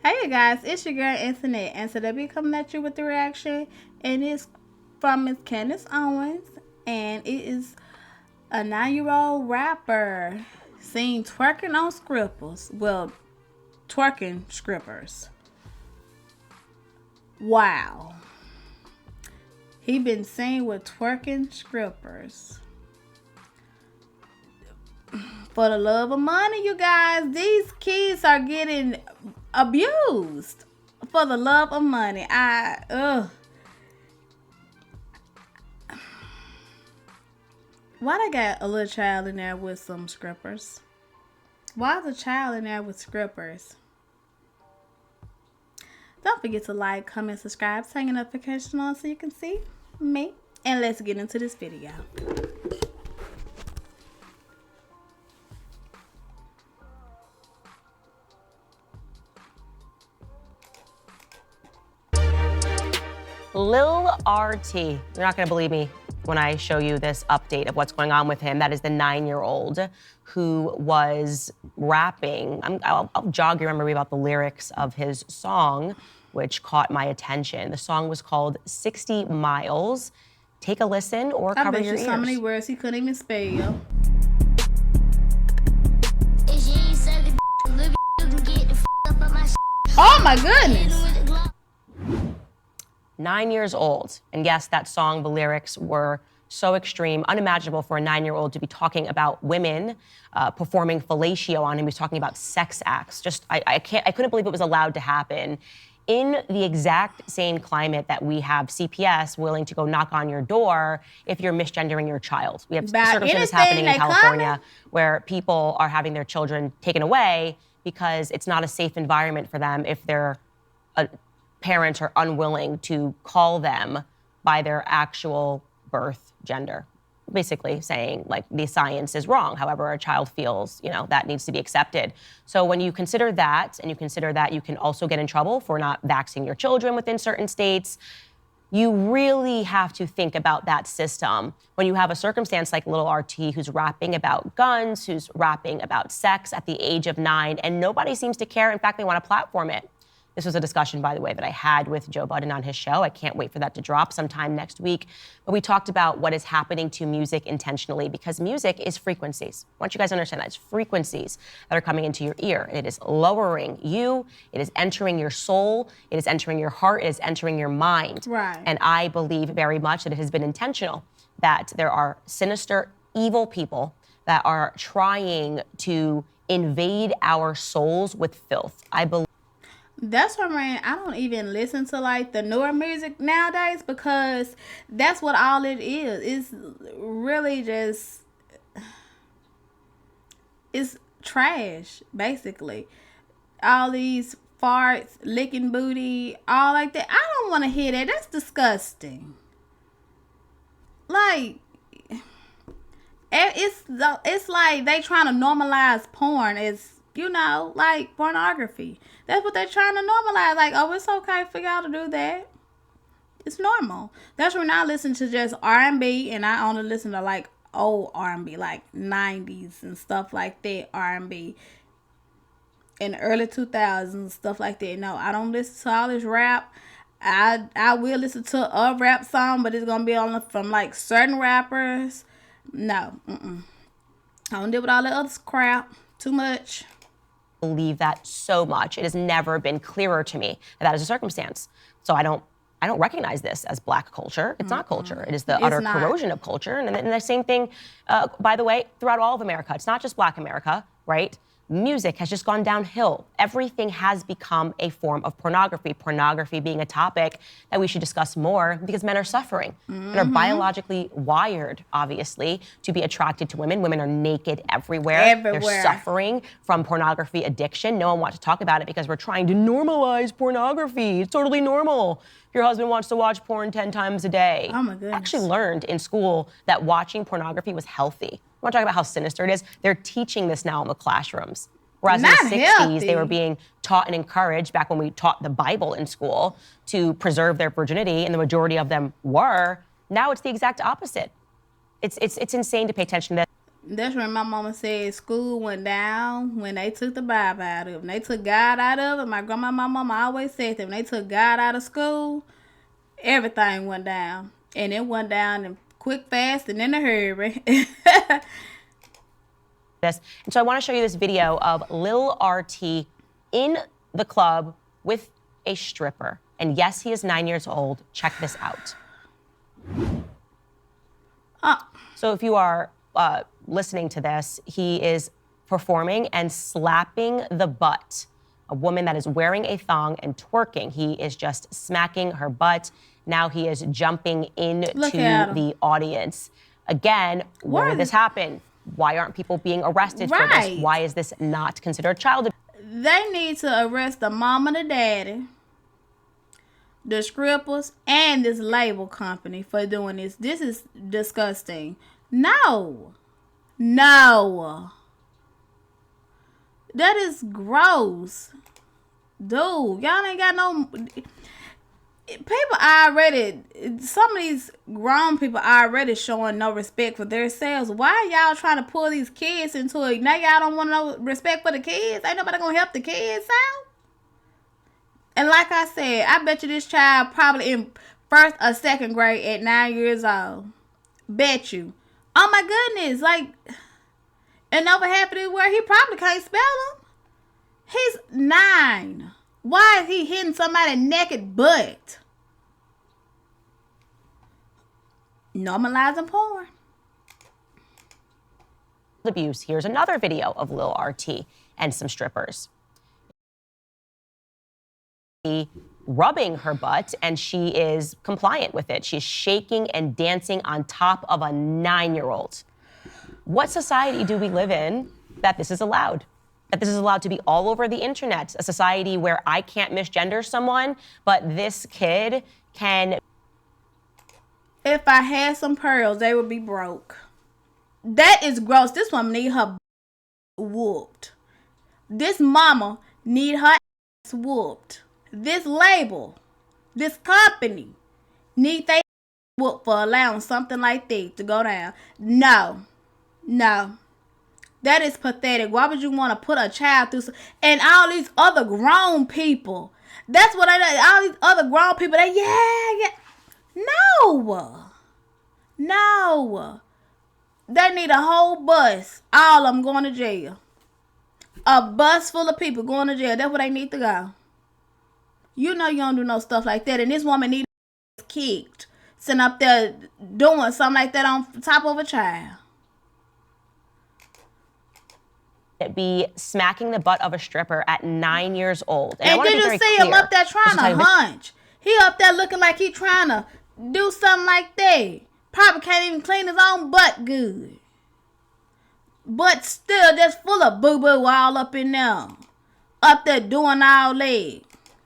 Hey you guys, it's your girl Internet, and today we coming at you with the reaction, and it's from Miss Candace Owens, and it is a 9-year-old rapper seen twerking on scrippers. Well, twerking strippers. Wow, he been seen with twerking strippers. For the love of money, you guys, these kids are getting abused for the love of money. Why they got a little child in there with some strippers? Why is a child in there with strippers? Don't forget to like, comment, subscribe, turn your notification on so you can see me. And let's get into this video. Lil RT, you're not gonna believe me when I show you this update of what's going on with him. That is the 9-year-old who was rapping. I'll jog your memory about the lyrics of his song, which caught my attention. The song was called 60 Miles. Take a listen or cover your ears. So many words he couldn't even spell. Oh my goodness. 9 years old. And yes, that song, the lyrics were so extreme, unimaginable for a 9-year-old to be talking about women performing fellatio on him. He was talking about sex acts. I couldn't believe it was allowed to happen in the exact same climate that we have CPS willing to go knock on your door if you're misgendering your child. We have circumstances happening in California where people are having their children taken away because it's not a safe environment for them if their parents are unwilling to call them by their actual birth gender. Basically saying, like, the science is wrong. However, a child feels, that needs to be accepted. So when you consider that, and you consider that you can also get in trouble for not vaccinating your children within certain states, you really have to think about that system. When you have a circumstance like Lil RT, who's rapping about guns, who's rapping about sex at the age of 9, and nobody seems to care. In fact, they want to platform it. This was a discussion, by the way, that I had with Joe Budden on his show. I can't wait for that to drop sometime next week. But we talked about what is happening to music intentionally, because music is frequencies. I want you guys to understand that. It's frequencies that are coming into your ear. It is lowering you. It is entering your soul. It is entering your heart. It is entering your mind. Right. And I believe very much that it has been intentional, that there are sinister, evil people that are trying to invade our souls with filth. I believe. That's why, man, I don't even listen to like the newer music nowadays, because that's what all it is. It's really just, it's trash, basically. All these farts, licking booty, all like that. I don't want to hear that. That's disgusting. Like, it's like they trying to normalize porn as, like pornography. That's what they're trying to normalize. Like, oh, it's okay for y'all to do that. It's normal. That's when I listen to just R&B, and I only listen to like old R&B, like 90s and stuff like that, R&B. In the early 2000s, stuff like that. No, I don't listen to all this rap. I will listen to a rap song, but it's going to be only from like certain rappers. No, I don't deal with all that other crap. Too much. Believe that so much. It has never been clearer to me that is a circumstance. So I don't recognize this as Black culture. It's not culture. It is the utter corrosion of culture. And the same thing, by the way, throughout all of America. It's not just Black America, right? Music has just gone downhill. Everything has become a form of pornography. Pornography being a topic that we should discuss more, because men are suffering and are biologically wired, obviously, to be attracted to women. Women are naked everywhere. They're suffering from pornography addiction. No one wants to talk about it because we're trying to normalize pornography. It's totally normal. Your husband wants to watch porn 10 times a day. Oh my goodness. I actually learned in school that watching pornography was healthy. I want to talk about how sinister it is. They're teaching this now in the classrooms. Whereas in the 60s, they were being taught and encouraged, back when we taught the Bible in school, to preserve their virginity, and the majority of them were. Now it's the exact opposite. It's insane to pay attention to that. That's when my mama said school went down when they took the Bible out of it. When they took God out of it, my grandma, my mama always said that when they took God out of school, everything went down. And it went down in quick, fast, and in a hurry. And so I want to show you this video of Lil RT in the club with a stripper. And yes, he is 9 years old. Check this out. So if you are listening to this, he is performing and slapping the butt. A woman that is wearing a thong and twerking. He is just smacking her butt. Now he is jumping into the audience. Again, where did this happen? Why aren't people being arrested for this? Why is this not considered child abuse? They need to arrest the mama, the daddy, the strippers, and this label company for doing this. This is disgusting. No. No. That is gross. Dude, y'all ain't got no... People already... Some of these grown people already showing no respect for themselves. Why are y'all trying to pull these kids into it? Now y'all don't want no respect for the kids? Ain't nobody gonna help the kids out? And like I said, I bet you this child probably in first or second grade at 9 years old. Bet you. Oh my goodness, like, and over half of this word, he probably can't spell them. He's 9. Why is he hitting somebody's naked butt? Normalizing porn. Abuse. Here's another video of Lil RT and some strippers. Rubbing her butt, and she is compliant with it. She's shaking and dancing on top of a 9-year-old. What society do we live in that this is allowed? That this is allowed to be all over the internet? A society where I can't misgender someone, but this kid can. If I had some pearls, they would be broke. That is gross. This woman need her whooped. This mama need her ass whooped. This label, this company, need they whoop for allowing something like this to go down. No. That is pathetic. Why would you want to put a child through and all these other grown people? That's what all these other grown people, yeah. No. They need a whole bus. All of them going to jail. A bus full of people going to jail. That's where they need to go. You know you don't do no stuff like that. And this woman needs to be kicked. Sitting up there doing something like that on top of a child. Be smacking the butt of a stripper at 9 years old. And did you see him up there trying to hunch? He up there looking like he trying to do something like that. Probably can't even clean his own butt good. But still, just full of boo-boo all up in there. Up there doing all that.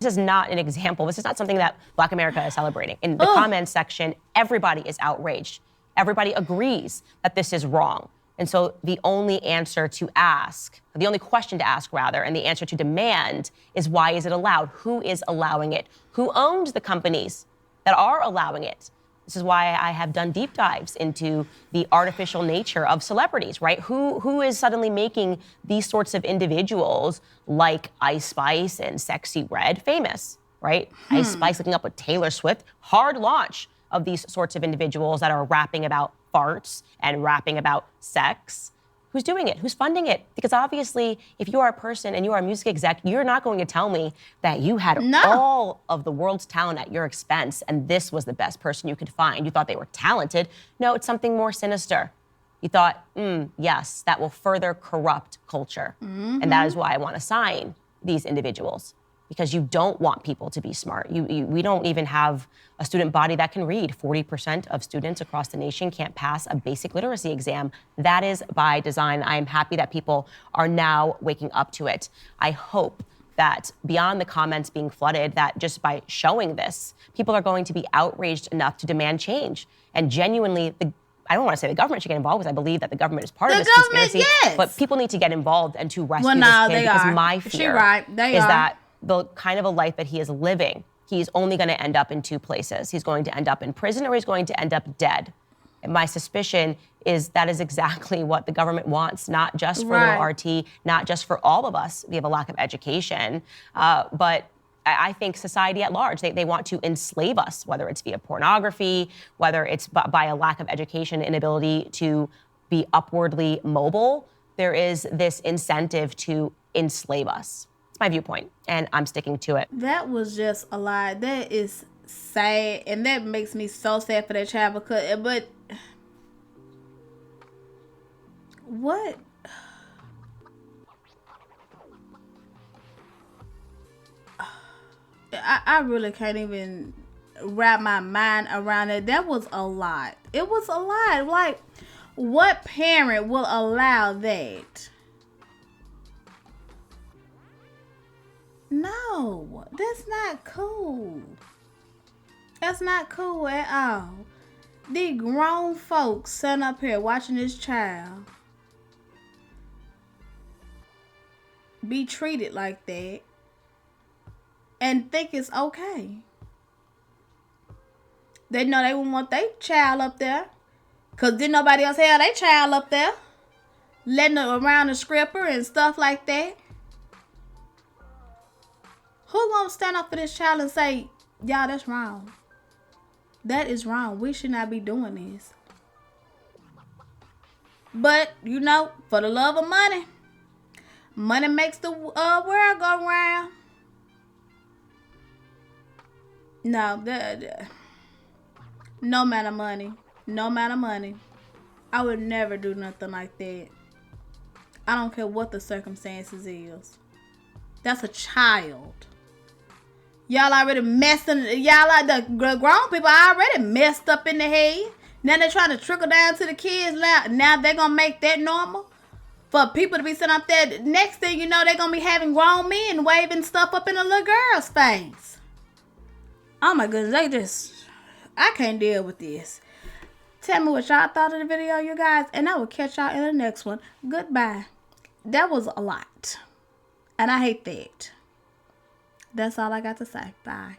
This is not an example. This is not something that Black America is celebrating. In the comments section, everybody is outraged. Everybody agrees that this is wrong. And so the only answer to ask, the only question to ask rather, and the answer to demand is why is it allowed? Who is allowing it? Who owns the companies that are allowing it? This is why I have done deep dives into the artificial nature of celebrities, right? Who is suddenly making these sorts of individuals like Ice Spice and Sexy Red famous, right? Ice Spice looking up with Taylor Swift, hard launch of these sorts of individuals that are rapping about farts and rapping about sex. Who's doing it? Who's funding it? Because obviously, if you are a person and you are a music exec, you're not going to tell me that you had all of the world's talent at your expense and this was the best person you could find. You thought they were talented. No, it's something more sinister. You thought, yes, that will further corrupt culture. And that is why I want to sign these individuals. Because you don't want people to be smart. We don't even have a student body that can read. 40% of students across the nation can't pass a basic literacy exam. That is by design. I am happy that people are now waking up to it. I hope that beyond the comments being flooded, that just by showing this, people are going to be outraged enough to demand change. And genuinely, I don't want to say the government should get involved because I believe that the government is part of this conspiracy. Yes. But people need to get involved and to rescue this kid because my fear is that the kind of a life that he is living, he's only going to end up in two places. He's going to end up in prison or he's going to end up dead. my suspicion is that is exactly what the government wants, not just for Right. Lil RT, not just for all of us. We have a lack of education, but I think society at large, they want to enslave us, whether it's via pornography, whether it's by a lack of education, inability to be upwardly mobile. There is this incentive to enslave us. It's my viewpoint, and I'm sticking to it. That was just a lie. That is sad, and that makes me so sad for that child. Because, but what? I really can't even wrap my mind around it. That was a lot. It was a lot. Like, what parent will allow that? No, that's not cool. That's not cool at all. The grown folks sitting up here watching this child be treated like that and think it's okay. They know they wouldn't want their child up there, because didn't nobody else have their child up there letting them around the stripper and stuff like that. Who gonna stand up for this child and say, y'all, that's wrong? That is wrong. We should not be doing this. But, you know, for the love of money, money makes the world go round. No, no amount of money. No amount of money. I would never do nothing like that. I don't care what the circumstances is. That's a child. Y'all already messing. Y'all like the grown people already messed up in the head. Now they're trying to trickle down to the kids. Now they're going to make that normal. For people to be sitting up there. Next thing you know, they're going to be having grown men waving stuff up in a little girl's face. Oh my goodness. I can't deal with this. Tell me what y'all thought of the video, you guys. And I will catch y'all in the next one. Goodbye. That was a lot. And I hate that. That's all I got to say. Bye.